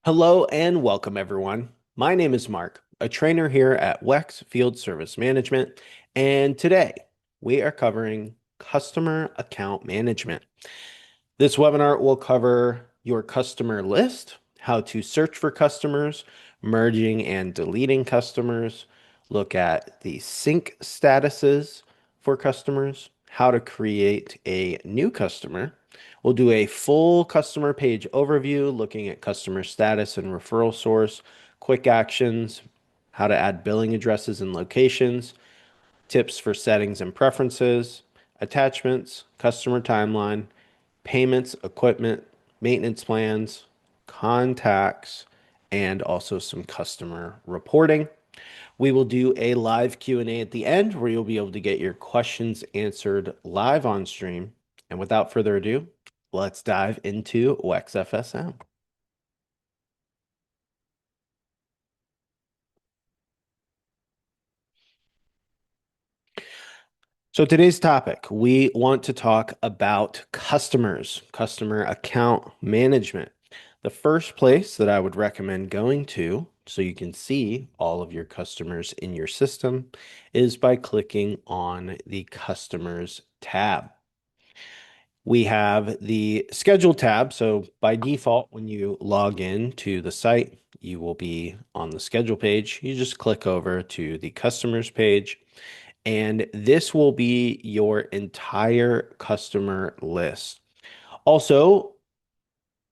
Hello and welcome, everyone. My name is Mark, a trainer here at WEX Field Service Management, and today we are covering customer account management. This webinar will cover your customer list, how to search for customers, merging and deleting customers, look at the sync statuses for customers, how to create a new customer. We'll do a full customer page overview, looking at customer status and referral source, quick actions, how to add billing addresses and locations, tips for settings and preferences, attachments, customer timeline, payments, equipment, maintenance plans, contacts, and also some customer reporting. We will do a live Q&A at the end where you'll be able to get your questions answered live on stream. And without further ado, let's dive into WEX FSM. So today's topic, we want to talk about customers, customer account management. The first place that I would recommend going to so you can see all of your customers in your system is by clicking on the customers tab. We have the schedule tab. So by default, when you log in to the site, you will be on the schedule page. You just click over to the customers page, and this will be your entire customer list. Also,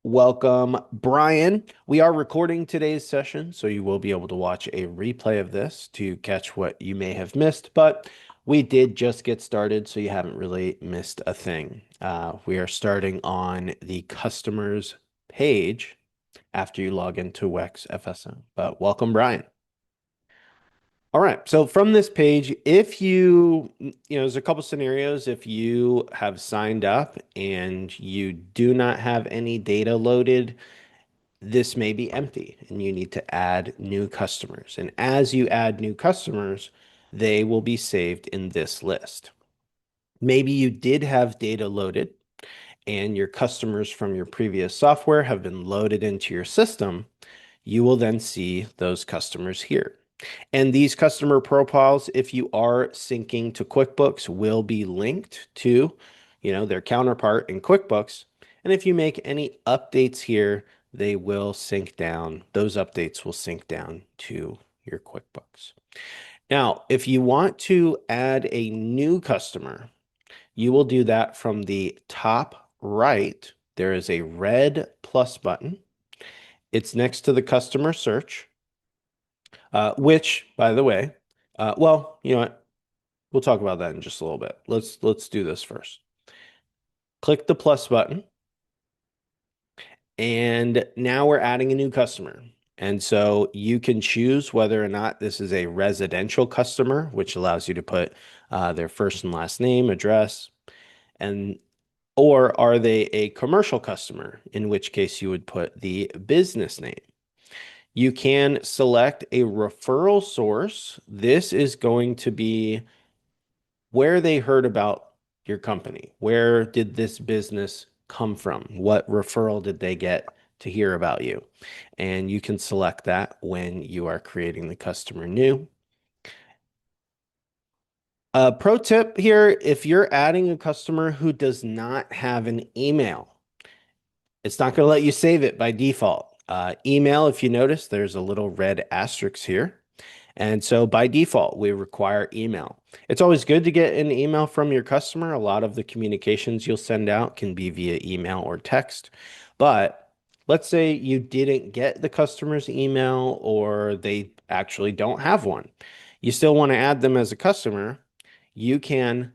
welcome, Brian. We are recording today's session, so you will be able to watch a replay of this to catch what you may have missed, but we did just get started, so you haven't really missed a thing. We are starting on the customers page after you log into WEX FSM, but welcome, Brian. All right. So from this page, if there's a couple scenarios. If you have signed up and you do not have any data loaded, this may be empty and you need to add new customers. And as you add new customers, they will be saved in this list. Maybe you did have data loaded and your customers from your previous software have been loaded into your system. You will then see those customers here. And these customer profiles, if you are syncing to QuickBooks, will be linked to, their counterpart in QuickBooks. And if you make any updates here, they will sync down. Those updates will sync down to your QuickBooks. Now, if you want to add a new customer, you will do that from the top right. There is a red plus button. It's next to the customer search. Which, by the way, well, you know what? We'll talk about that in just a little bit. Let's do this first. Click the plus button, and now we're adding a new customer. And so you can choose whether or not this is a residential customer, which allows you to put their first and last name, address, and or are they a commercial customer, in which case you would put the business name. You can select a referral source. This is going to be where they heard about your company. Where did this business come from? What referral did they get to hear about you? And you can select that when you are creating the customer new. Pro tip here, if you're adding a customer who does not have an email, it's not going to let you save it by default. Email, if you notice, there's a little red asterisk here. And so by default, we require email. It's always good to get an email from your customer. A lot of the communications you'll send out can be via email or text. But let's say you didn't get the customer's email or they actually don't have one. You still want to add them as a customer. You can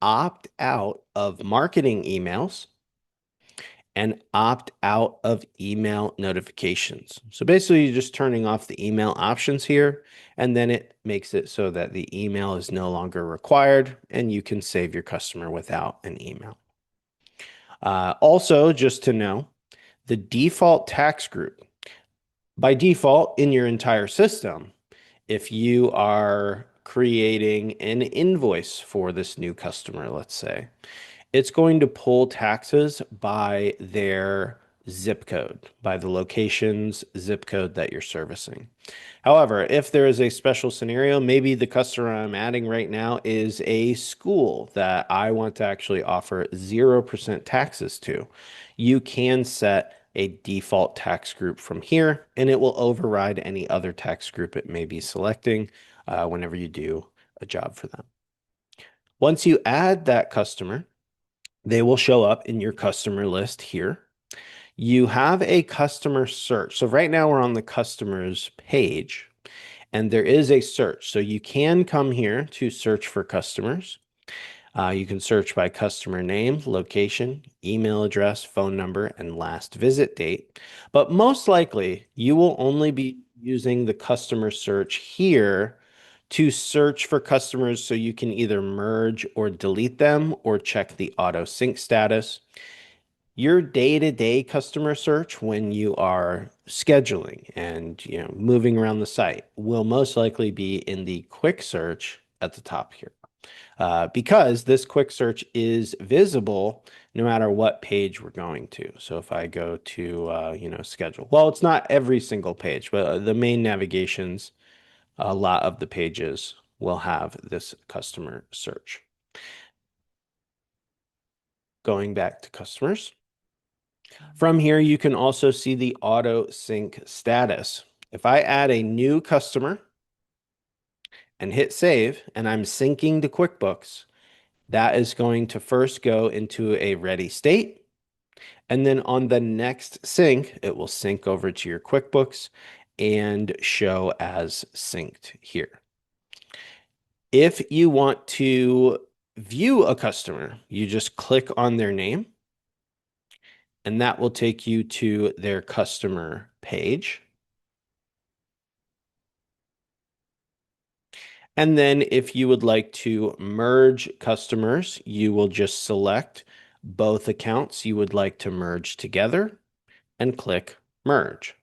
opt out of marketing emails and opt out of email notifications. So basically, you're just turning off the email options here, and then it makes it so that the email is no longer required, and you can save your customer without an email. Also, just to know, the default tax group, by default in your entire system, if you are creating an invoice for this new customer, let's say, it's going to pull taxes by their zip code, by the location's zip code that you're servicing. However, if there is a special scenario, maybe the customer I'm adding right now is a school that I want to actually offer 0% taxes to. You can set a default tax group from here, and it will override any other tax group it may be selecting whenever you do a job for them. Once you add that customer, they will show up in your customer list here. You have a customer search. So right now we're on the customers page and there is a search. So you can come here to search for customers. You can search by customer name, location, email address, phone number, and last visit date. But most likely, you will only be using the customer search here to search for customers so you can either merge or delete them or check the auto sync status. Your day-to-day customer search when you are scheduling and moving around the site will most likely be in the quick search at the top here because this quick search is visible no matter what page we're going to. So if I go to, schedule, well, it's not every single page, but the main navigations, a lot of the pages will have this customer search. Going back to customers. From here, you can also see the auto sync status. If I add a new customer and hit save, and I'm syncing to QuickBooks, that is going to first go into a ready state. And then on the next sync, it will sync over to your QuickBooks and show as synced here. If you want to view a customer, you just click on their name, and that will take you to their customer page. And then if you would like to merge customers, you will just select both accounts you would like to merge together and click merge.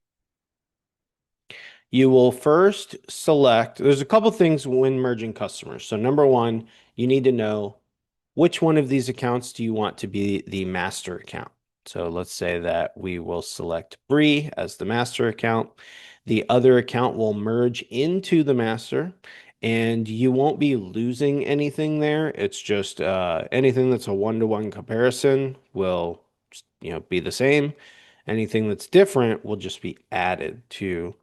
You will first select, there's a couple things when merging customers. So number one, you need to know which one of these accounts do you want to be the master account. So let's say that we will select Bree as the master account. The other account will merge into the master and you won't be losing anything there. It's just anything that's a one-to-one comparison will be the same. Anything that's different will just be added to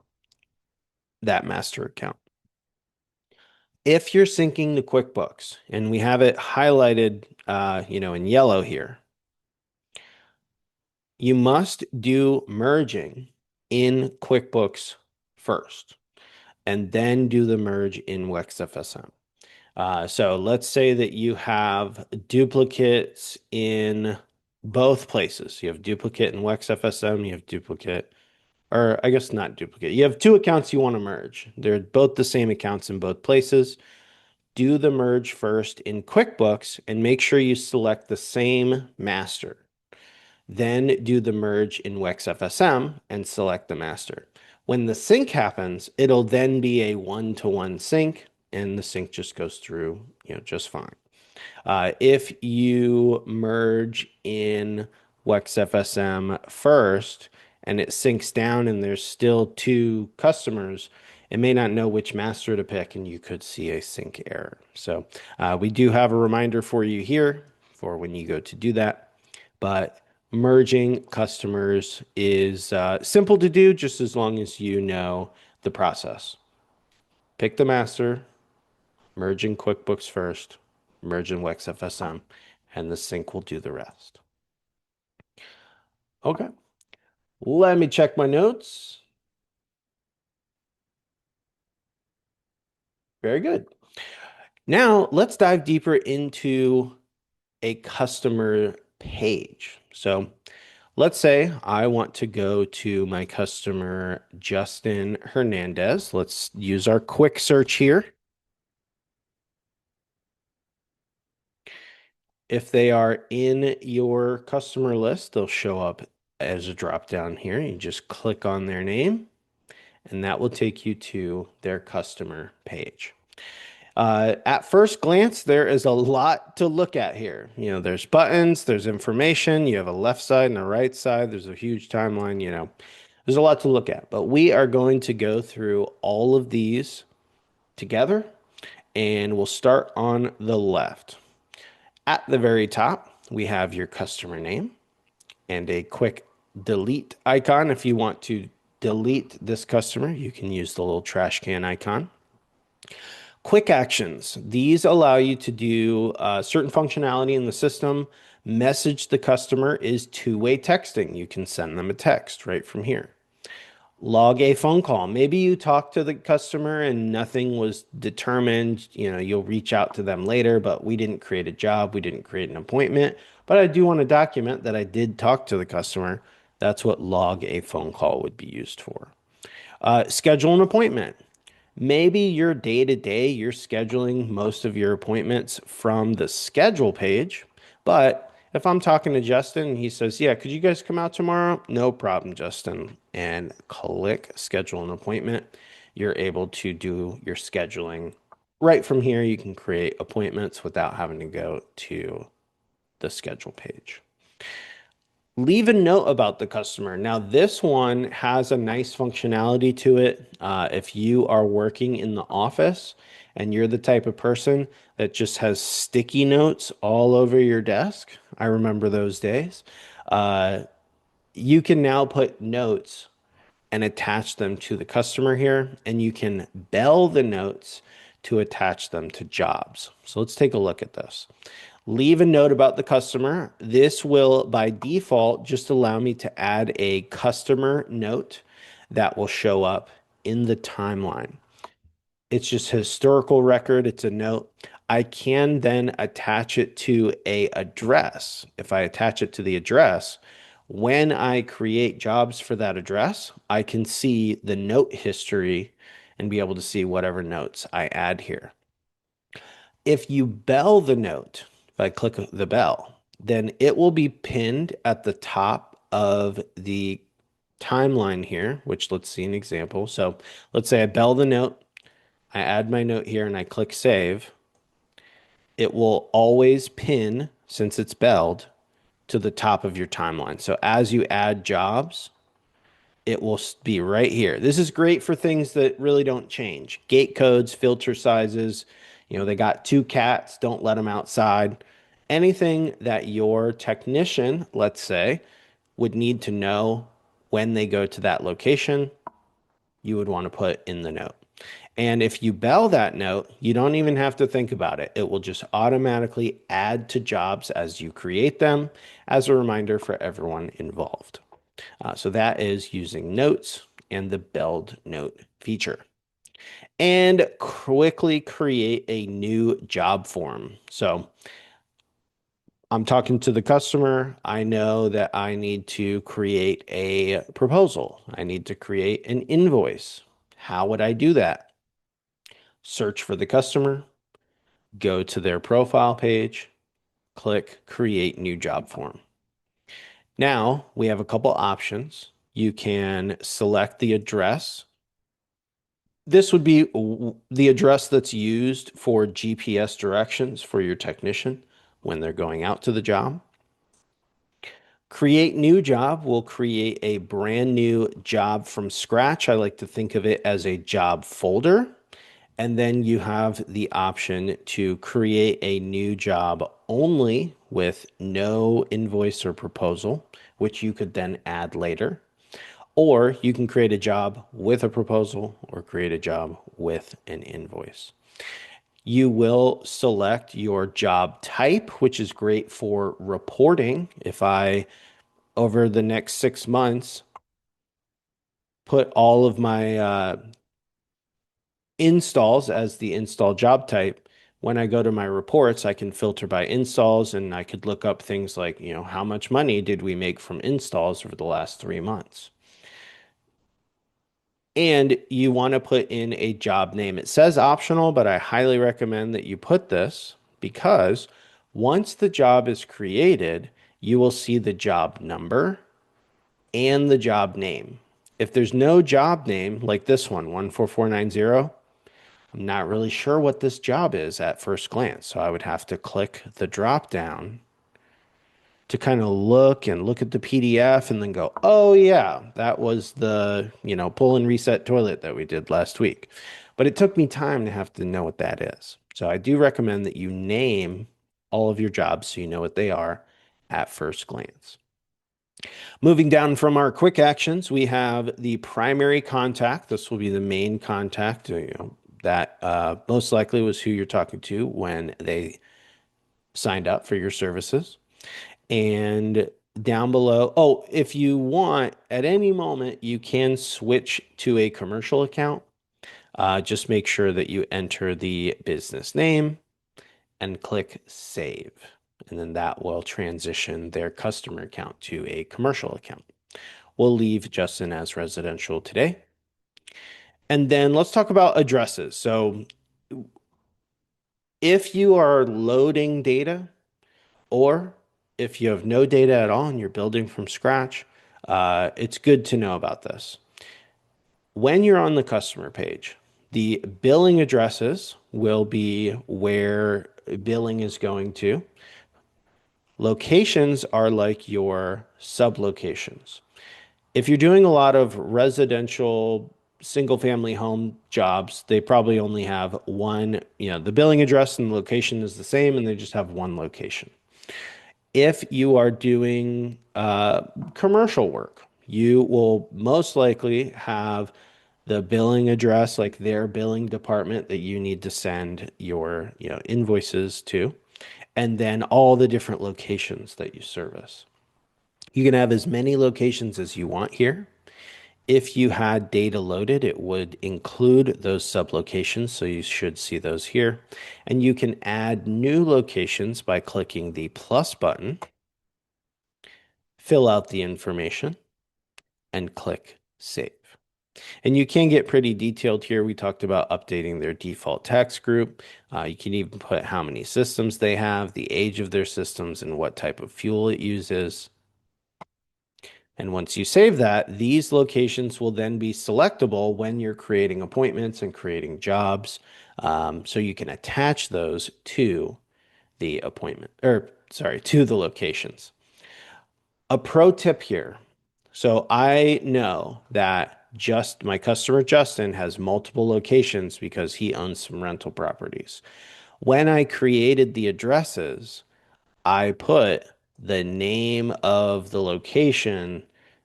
that master account. If you're syncing to QuickBooks and we have it highlighted, in yellow here, you must do merging in QuickBooks first, and then do the merge in WEX FSM. So let's say that you have duplicates in both places. You have duplicate in WEX FSM, you have duplicate, or I guess not duplicate. You have two accounts you want to merge. They're both the same accounts in both places. Do the merge first in QuickBooks and make sure you select the same master. Then do the merge in WEX FSM and select the master. When the sync happens, it'll then be a one-to-one sync and the sync just goes through, just fine. If you merge in WEX FSM first and it syncs down and there's still two customers, it may not know which master to pick and you could see a sync error. So we do have a reminder for you here for when you go to do that. But merging customers is simple to do just as long as you know the process. Pick the master, merge in QuickBooks first, merge in WEX FSM, and the sync will do the rest. Okay, let me check my notes. Very good. Now let's dive deeper into a customer page. So let's say I want to go to my customer, Justin Hernandez. Let's use our quick search here. If they are in your customer list, they'll show up as a drop down here. You just click on their name and that will take you to their customer page. At first glance, there is a lot to look at here. There's buttons, there's information, you have a left side and a right side, there's a huge timeline, there's a lot to look at. But we are going to go through all of these together, and we'll start on the left. At the very top, we have your customer name and a quick delete icon. If you want to delete this customer, you can use the little trash can icon. Quick actions. These allow you to do certain functionality in the system. Message the customer is two-way texting. You can send them a text right from here. Log a phone call. Maybe you talked to the customer and nothing was determined. You'll reach out to them later, but we didn't create a job. We didn't create an appointment. But I do want to document that I did talk to the customer. That's what log a phone call would be used for. Schedule an appointment. Maybe your day to day, you're scheduling most of your appointments from the schedule page. But if I'm talking to Justin and he says, yeah, could you guys come out tomorrow? No problem, Justin. And click schedule an appointment. You're able to do your scheduling right from here. You can create appointments without having to go to the schedule page. Leave a note about the customer. Now, this one has a nice functionality to it. If you are working in the office and you're the type of person that just has sticky notes all over your desk, I remember those days. Uh, you can now put notes and attach them to the customer here, and you can bell the notes to attach them to jobs. So let's take a look at this. Leave a note about the customer. This will, by default, just allow me to add a customer note that will show up in the timeline. It's just a historical record. It's a note. I can then attach it to a address. If I attach it to the address, when I create jobs for that address, I can see the note history and be able to see whatever notes I add here. If you bell the note, if I click the bell, then it will be pinned at the top of the timeline here, which let's see an example. So let's say I bell the note, I add my note here and I click save. It will always pin, since it's belled, to the top of your timeline. So as you add jobs, it will be right here. This is great for things that really don't change. Gate codes, filter sizes. They got two cats, don't let them outside. Anything that your technician, let's say, would need to know when they go to that location, you would want to put in the note. And if you bell that note, you don't even have to think about it. It will just automatically add to jobs as you create them as a reminder for everyone involved. So that is using notes and the belled note feature. And quickly create a new job form. So I'm talking to the customer. I know that I need to create a proposal. I need to create an invoice. How would I do that? Search for the customer, go to their profile page, click create new job form. Now we have a couple options. You can select the address. This would be the address that's used for GPS directions for your technician when they're going out to the job. Create new job will create a brand new job from scratch. I like to think of it as a job folder. And then you have the option to create a new job only with no invoice or proposal, which you could then add later. Or you can create a job with a proposal or create a job with an invoice. You will select your job type, which is great for reporting. If I, over the next 6 months, put all of my installs as the install job type, when I go to my reports, I can filter by installs and I could look up things like, how much money did we make from installs over the last 3 months? And you want to put in a job name. It says optional, but I highly recommend that you put this because once the job is created, you will see the job number and the job name. If there's no job name, like this one, 14490, I'm not really sure what this job is at first glance. So I would have to click the drop down to kind of look at the PDF and then go, oh yeah, that was the, pull and reset toilet that we did last week. But it took me time to have to know what that is. So I do recommend that you name all of your jobs so you know what they are at first glance. Moving down from our quick actions, we have the primary contact. This will be the main contact, that most likely was who you're talking to when they signed up for your services. And down below, oh, if you want, at any moment, you can switch to a commercial account. Just make sure that you enter the business name and click save. And then that will transition their customer account to a commercial account. We'll leave Justin as residential today. And then let's talk about addresses. So if you are loading data, or if you have no data at all and you're building from scratch, it's good to know about this. When you're on the customer page, the billing addresses will be where billing is going to. Locations are like your sub locations. If you're doing a lot of residential single family home jobs, they probably only have one, the billing address and the location is the same and they just have one location. If you are doing commercial work, you will most likely have the billing address, like their billing department that you need to send your, invoices to, and then all the different locations that you service. You can have as many locations as you want here. If you had data loaded, it would include those sublocations, so you should see those here. And you can add new locations by clicking the plus button, fill out the information, and click save. And you can get pretty detailed here. We talked about updating their default tax group. You can even put how many systems they have, the age of their systems, and what type of fuel it uses. And once you save that, these locations will then be selectable when you're creating appointments and creating jobs. So you can attach those to the appointment, or sorry, to the locations. A pro tip here. So I know that just my customer Justin has multiple locations because he owns some rental properties. When I created the addresses, I put the name of the location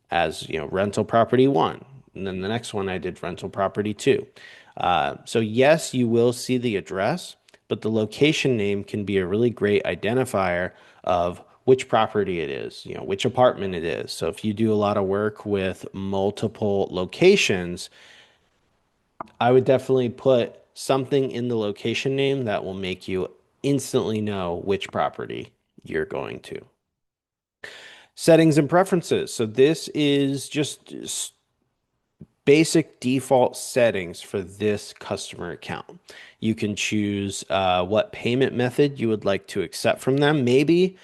as, rental property one. And then the next one I did rental property two. So yes, you will see the address, but the location name can be a really great identifier of which property it is, which apartment it is. So if you do a lot of work with multiple locations, I would definitely put something in the location name that will make you instantly know which property you're going to. Settings and preferences. So this is just basic default settings for this customer account. You can choose what payment method you would like to accept from them. Maybe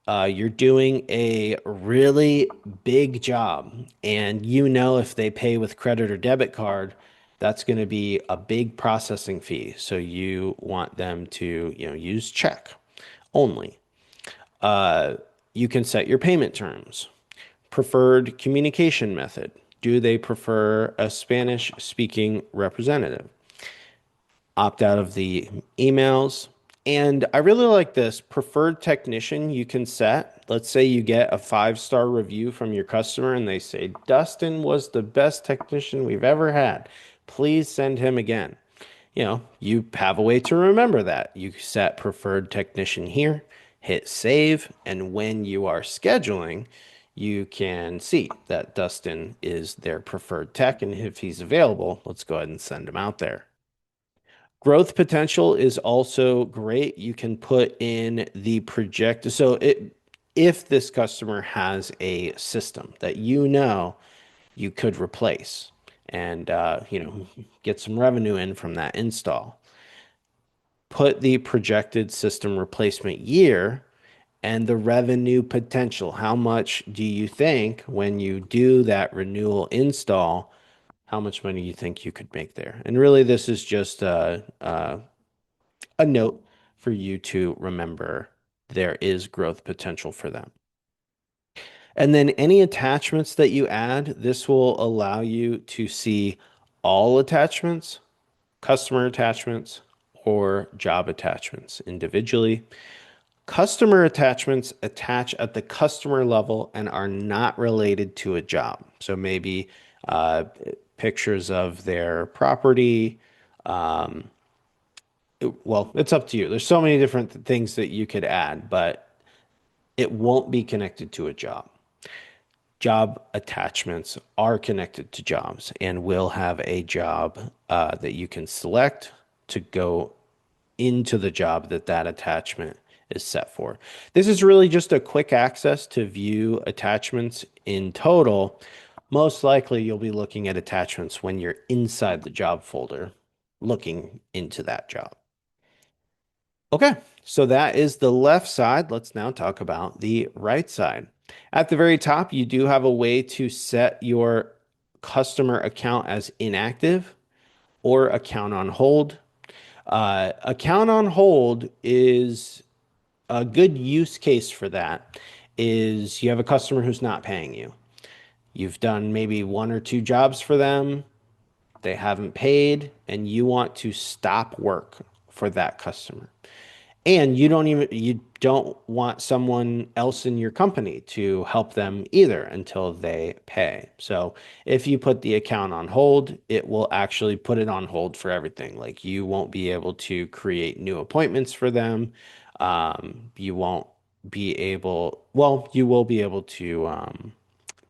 you're doing a really big job and if they pay with credit or debit card, that's going to be a big processing fee. So you want them to, use check only. You can set your payment terms. Preferred communication method. Do they prefer a Spanish speaking representative? Opt out of the emails. And I really like this preferred technician you can set. Let's say you get a 5-star review from your customer and they say, Dustin was the best technician we've ever had. Please send him again. You have a way to remember that. You set preferred technician here, hit save, and when you are scheduling, you can see that Dustin is their preferred tech. And if he's available, let's go ahead and send him out there. Growth potential is also great. You can put in the project. So if this customer has a system that you could replace and get some revenue in from that install, put the projected system replacement year and the revenue potential. How much do you think when you do that renewal install how much money you think you could make there. And really, this is just a note for you to remember there is growth potential for them. And then any attachments that you add, this will allow you to see all attachments, customer attachments, or job attachments individually. Customer attachments attach at the customer level and are not related to a job. So maybe uh, pictures of their property. Um, well, it's up to you. There's so many different things that you could add, but it won't be connected to a job. Job attachments are connected to jobs and will have a job that you can select to go into the job that that attachment is set for. This is really just a quick access to view attachments in total. Most likely you'll be looking at attachments when you're inside the job folder, looking into that job. Okay, so that is the left side. Let's now talk about the right side. At the very top, you do have a way to set your customer account as inactive or account on hold. Account on hold is a good use case for that is you have a customer who's not paying you. You've done maybe one or two jobs for them, they haven't paid, and you want to stop work for that customer. And you don't want someone else in your company to help them either until they pay. So if you put the account on hold, it will actually put it on hold for everything. Like you won't be able to create new appointments for them. You won't be able, well, you will be able to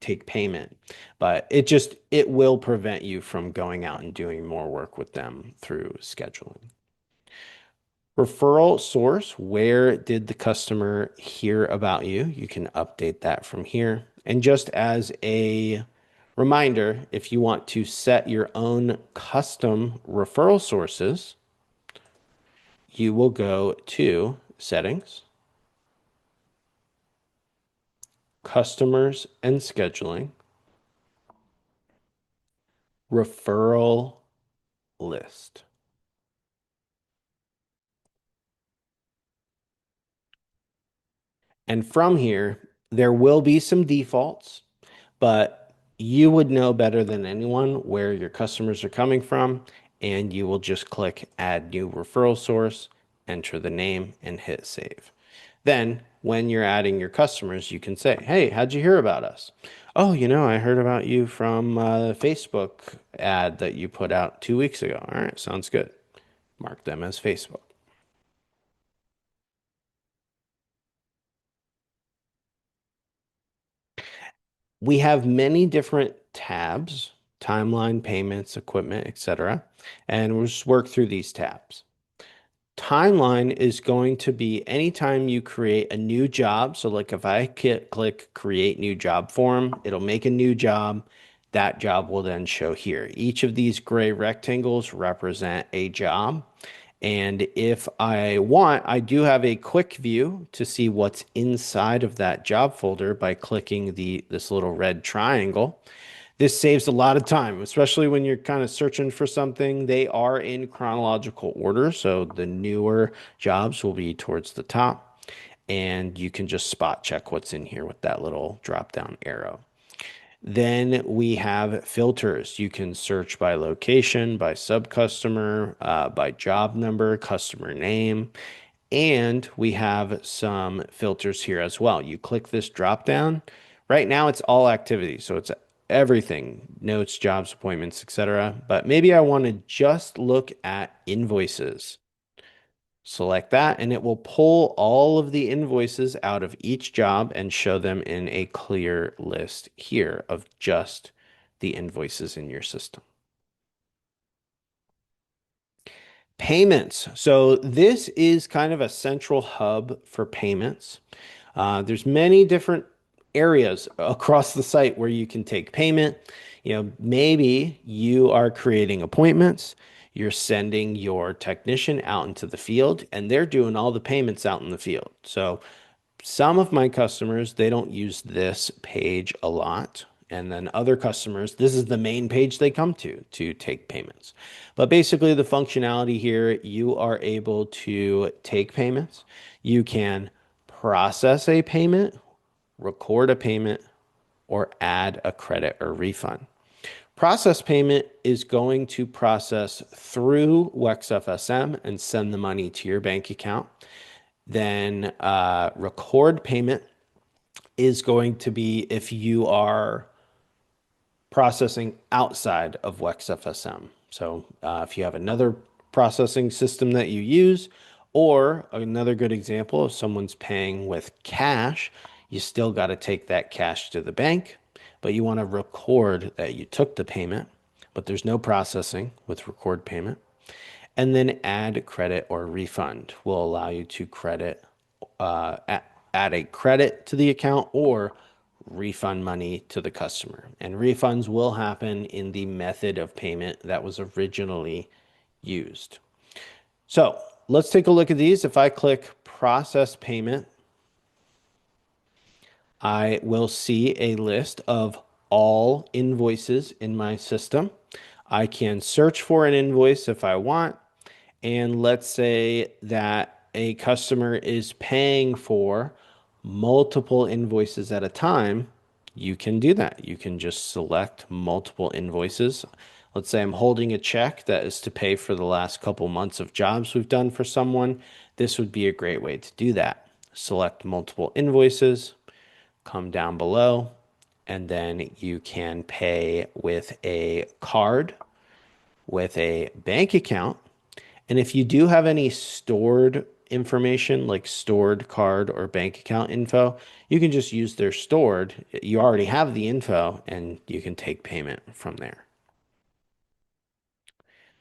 take payment, but it will prevent you from going out and doing more work with them through scheduling. Referral source, where did the customer hear about you? You can update that from here. And just as a reminder, if you want to set your own custom referral sources, you will go to Settings, Customers and Scheduling, Referral List. And from here, there will be some defaults, but you would know better than anyone where your customers are coming from, and you will just click Add New Referral Source, enter the name, and hit Save. Then, when you're adding your customers, you can say, "Hey, how'd you hear about us?" "Oh, I heard about you from a Facebook ad that you put out 2 weeks ago." "All right, sounds good." Mark them as Facebook. We have many different tabs, timeline, payments, equipment, etc. And we'll just work through these tabs. Timeline is going to be anytime you create a new job. So like if I click create new job form, it'll make a new job. That job will then show here. Each of these gray rectangles represent a job. And if I want, I do have a quick view to see what's inside of that job folder by clicking this little red triangle. This saves a lot of time, especially when you're kind of searching for something. They are in chronological order, so the newer jobs will be towards the top, and you can just spot check what's in here with that little drop down arrow. Then we have filters. You can search by location, by sub-customer, by job number, customer name, and we have some filters here as well. You click this drop down. Right now it's all activity, so it's everything, notes, jobs, appointments, etc. But maybe I want to just look at invoices. Select that and it will pull all of the invoices out of each job and show them in a clear list here of just the invoices in your system. Payments. So this is kind of a central hub for payments. There's many different areas across the site where you can take payment. Maybe you are creating appointments, you're sending your technician out into the field, and they're doing all the payments out in the field. So some of my customers, they don't use this page a lot. And then other customers, this is the main page they come to take payments. But basically, the functionality here, you are able to take payments. You can process a payment, record a payment, or add a credit or refund. Process payment is going to process through WEX FSM and send the money to your bank account. Then record payment is going to be if you are processing outside of WEX FSM. So if you have another processing system that you use, or another good example, if someone's paying with cash, you still got to take that cash to the bank, but you want to record that you took the payment, but there's no processing with record payment. And then add credit or refund will allow you to uh, add a credit to the account or refund money to the customer. And refunds will happen in the method of payment that was originally used. So let's take a look at these. If I click process payment, I will see a list of all invoices in my system. I can search for an invoice if I want. And let's say that a customer is paying for multiple invoices at a time. You can do that. You can just select multiple invoices. Let's say I'm holding a check that is to pay for the last couple months of jobs we've done for someone. This would be a great way to do that. Select multiple invoices, come down below, and then you can pay with a card, with a bank account. And if you do have any stored information, like stored card or bank account info, you can just use their stored. You already have the info and you can take payment from there.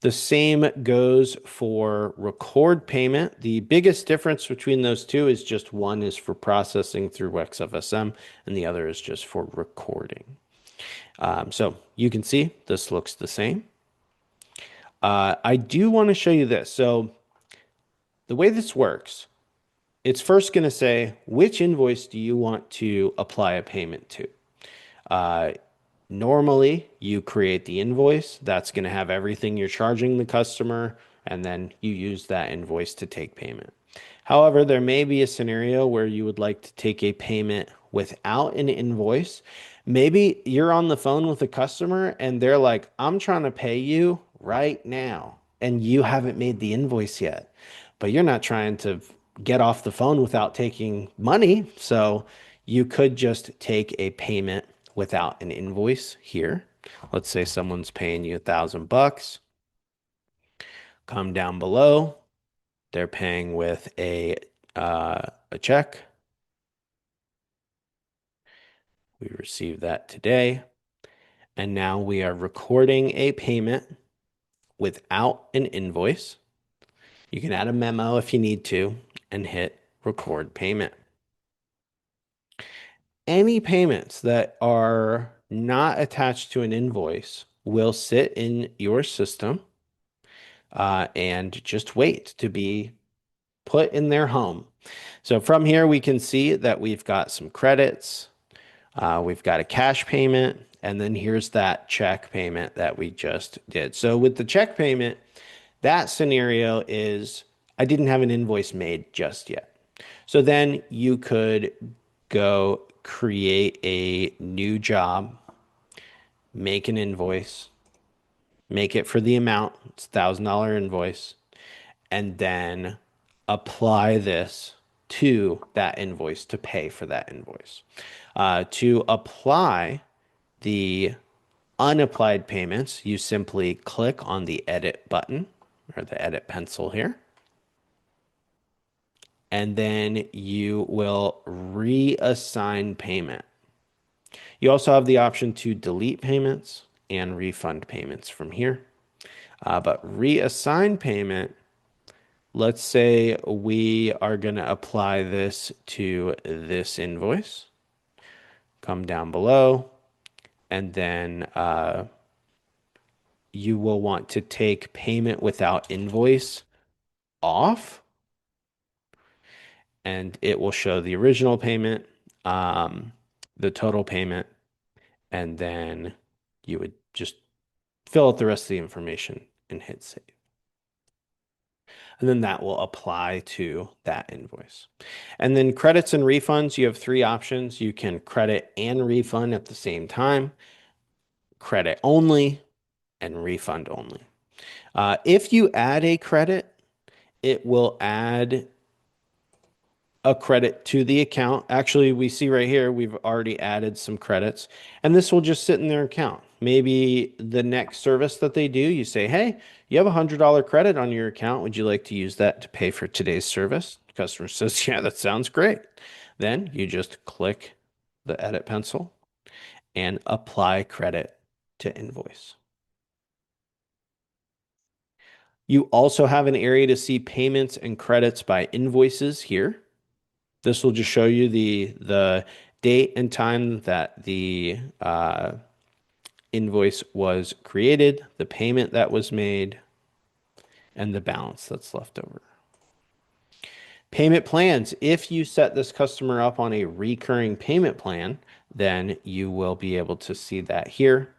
The same goes for record payment. The biggest difference between those two is just one is for processing through WEX FSM and the other is just for recording. So you can see this looks the same. I do want to show you this. So the way this works, it's first going to say, which invoice do you want to apply a payment to? Uh, Normally, you create the invoice. That's going to have everything you're charging the customer, and then you use that invoice to take payment. However, there may be a scenario where you would like to take a payment without an invoice. Maybe you're on the phone with a customer and they're like, I'm trying to pay you right now, and you haven't made the invoice yet, but you're not trying to get off the phone without taking money. So you could just take a payment without an invoice here. Let's say someone's paying you $1,000. Come down below. They're paying with a check. We received that today. And now we are recording a payment without an invoice. You can add a memo if you need to and hit record payment. Any payments that are not attached to an invoice will sit in your system and just wait to be put in their home. So from here, we can see that we've got some credits, we've got a cash payment, and then here's that check payment that we just did. So with the check payment, that scenario is I didn't have an invoice made just yet. So then you could go create a new job, make an invoice, make it for the amount, it's $1,000 invoice, and then apply this to that invoice to pay for that invoice. To apply the unapplied payments, you simply click on the edit button or the edit pencil here, and then you will reassign payment. You also have the option to delete payments and refund payments from here. But reassign payment, let's say we are going to apply this to this invoice. Come down below, and then you will want to take payment without invoice off, and it will show the original payment, the total payment, and then you would just fill out the rest of the information and hit save. And then that will apply to that invoice. And then credits and refunds, you have three options. You can credit and refund at the same time, credit only, and refund only. If you add a credit, it will add a credit to the account. Actually, we see right here, we've already added some credits, and this will just sit in their account. Maybe the next service that they do, you say, hey, you have a $100 credit on your account. Would you like to use that to pay for today's service? The customer says, yeah, that sounds great. Then you just click the edit pencil and apply credit to invoice. You also have an area to see payments and credits by invoices here. This will just show you the date and time that the invoice was created, the payment that was made, and the balance that's left over. Payment plans. If you set this customer up on a recurring payment plan, then you will be able to see that here.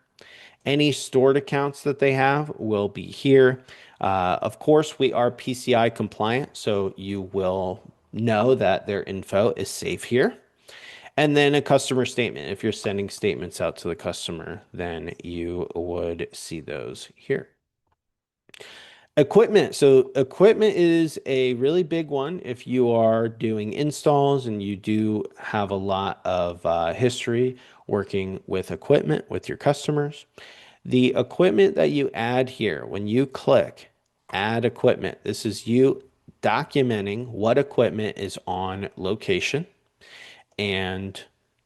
Any stored accounts that they have will be here. Of course, we are PCI compliant, so you will know that their info is safe here. And then a customer statement. If you're sending statements out to the customer, then you would see those here. Equipment. So equipment is a really big one if you are doing installs and you do have a lot of history working with equipment with your customers. The equipment that you add here, when you click add equipment, this is you documenting what equipment is on location, and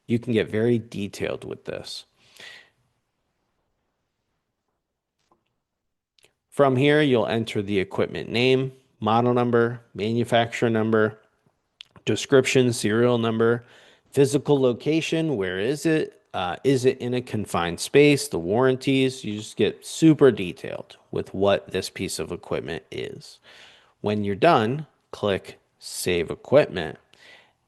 you can get very detailed with this. From here, you'll enter the equipment name, model number, manufacturer number, description, serial number, physical location, where is it in a confined space, the warranties. You just get super detailed with what this piece of equipment is. When you're done, click Save Equipment.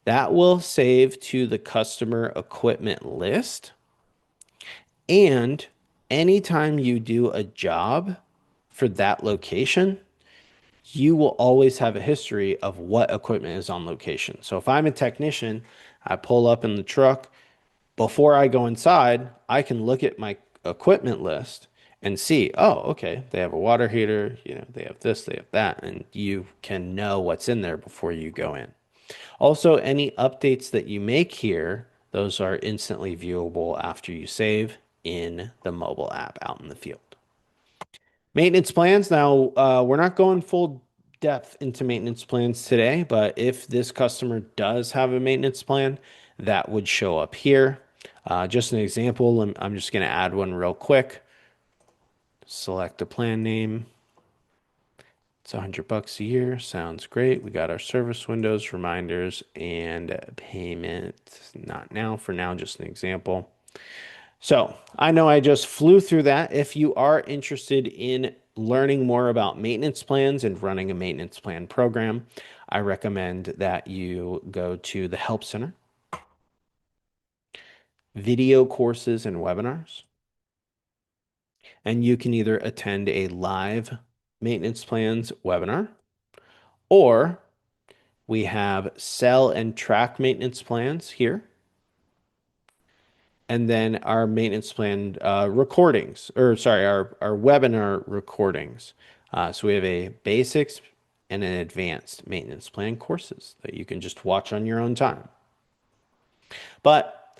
That will save to the customer equipment list. And anytime you do a job for that location, you will always have a history of what equipment is on location. So if I'm a technician, I pull up in the truck. Before I go inside, I can look at my equipment list and see, oh, okay, they have a water heater, they have this, they have that, and you can know what's in there before you go in. Also, any updates that you make here, those are instantly viewable after you save in the mobile app out in the field. Maintenance plans. Now, we're not going full depth into maintenance plans today, but if this customer does have a maintenance plan, that would show up here. Just an example, I'm just going to add one real quick. Select a plan name. It's $100 a year. Sounds great. We got our service windows, reminders, and payment. Not now. For now, just an example. So I know I just flew through that. If you are interested in learning more about maintenance plans and running a maintenance plan program, I recommend that you go to the Help Center, video courses and webinars, and you can either attend a live maintenance plans webinar, or we have sell and track maintenance plans here. And then our maintenance plan recordings, or sorry, our webinar recordings. So we have a basics and an advanced maintenance plan courses that you can just watch on your own time. But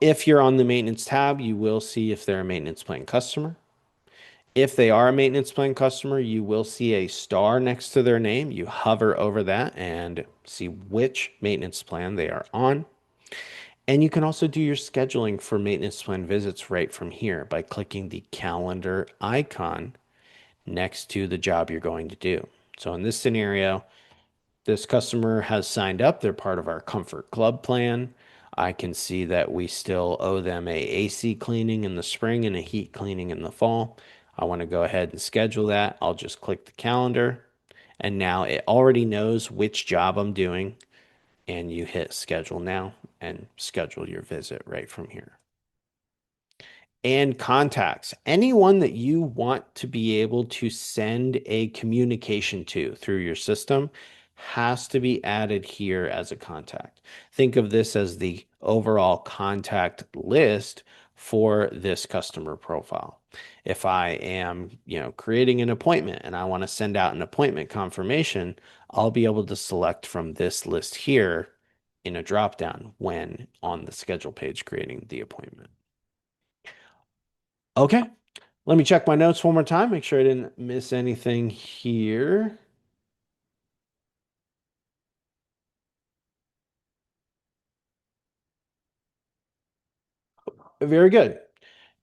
if you're on the maintenance tab, you will see if they're a maintenance plan customer. If they are a maintenance plan customer, you will see a star next to their name. You hover over that and see which maintenance plan they are on. And you can also do your scheduling for maintenance plan visits right from here by clicking the calendar icon next to the job you're going to do. So in this scenario, this customer has signed up. They're part of our Comfort Club plan. I can see that we still owe them a AC cleaning in the spring and a heat cleaning in the fall. I want to go ahead and schedule that. I'll just click the calendar, and now it already knows which job I'm doing, and you hit schedule now, and schedule your visit right from here. And contacts. Anyone that you want to be able to send a communication to through your system has to be added here as a contact. Think of this as the overall contact list for this customer profile. If I am, creating an appointment and I want to send out an appointment confirmation, I'll be able to select from this list here in a dropdown when on the schedule page creating the appointment. Okay, let me check my notes one more time, make sure I didn't miss anything here. Very good.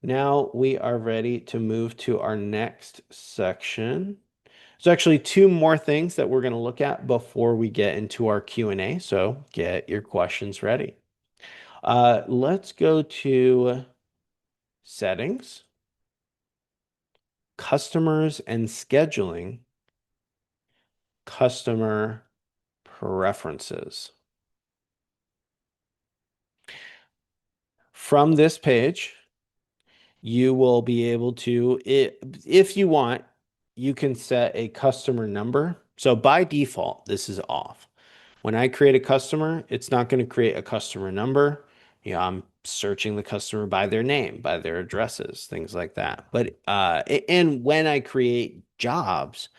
Now we are ready to move to our next section. There's actually two more things that we're going to look at before we get into our Q&A, so get your questions ready. Let's go to settings, customers and scheduling, customer preferences. From this page, you will be able to, if you want, you can set a customer number. So by default, this is off. When I create a customer, it's not going to create a customer number. I'm searching the customer by their name, by their addresses, things like that. But and when I create jobs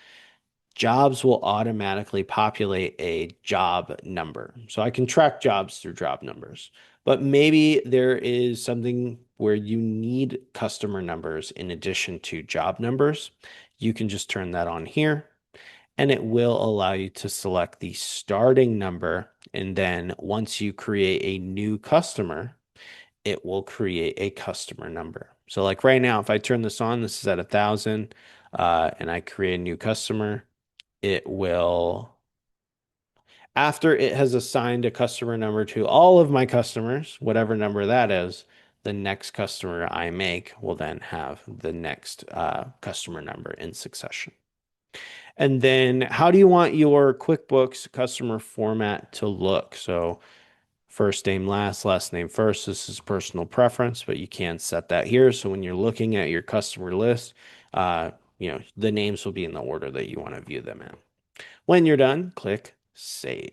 will automatically populate a job number. So I can track jobs through job numbers. But maybe there is something where you need customer numbers in addition to job numbers. You can just turn that on here, and it will allow you to select the starting number. And then once you create a new customer, it will create a customer number. So like right now, if I turn this on, this is at 1,000, and I create a new customer, it will, after it has assigned a customer number to all of my customers, whatever number that is, the next customer I make will then have the next customer number in succession. And then how do you want your QuickBooks customer format to look? So first name last, last name first. This is personal preference, but you can set that here. So when you're looking at your customer list, the names will be in the order that you want to view them in. When you're done, click Save.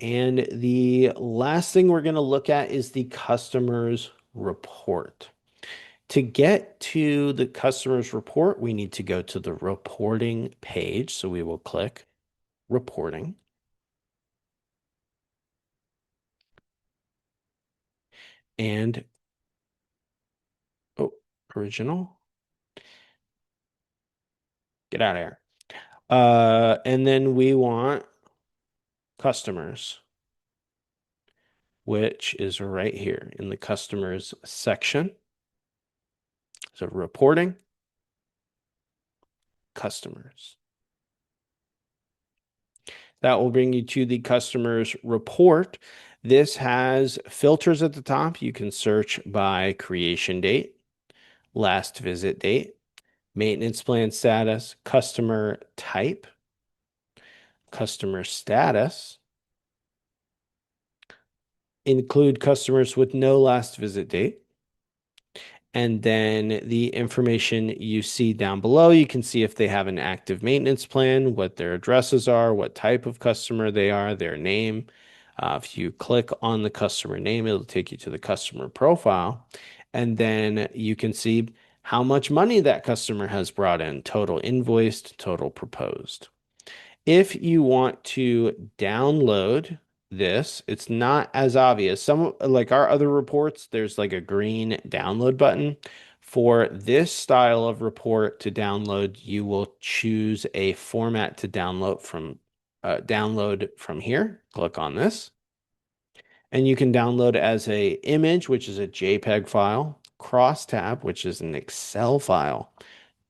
And the last thing we're going to look at is the customer's report. To get to the customer's report, we need to go to the reporting page. So we will click Reporting. And, original. Get out of here. And then we want customers, which is right here in the customers section. So reporting, customers. That will bring you to the customer's report. This has filters at the top. You can search by creation date, last visit date, maintenance plan status, customer type, customer status, include customers with no last visit date. And then the information you see down below, you can see if they have an active maintenance plan, what their addresses are, what type of customer they are, their name. If you click on the customer name, it'll take you to the customer profile. And then you can see how much money that customer has brought in, total invoiced, total proposed. If you want to download this, it's not as obvious. Some, like our other reports, there's like a green download button. For this style of report to download, you will choose a format to download from here. Click on this. And you can download as a image, which is a JPEG file, crosstab, which is an Excel file,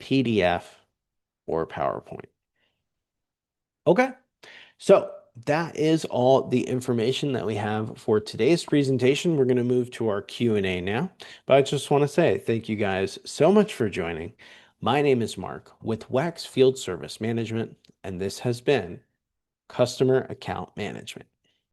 PDF, or PowerPoint. Okay. So that is all the information that we have for today's presentation. We're going to move to our Q&A now, but I just want to say thank you guys so much for joining. My name is Mark with WEX Field Service Management, and this has been Customer Account Management.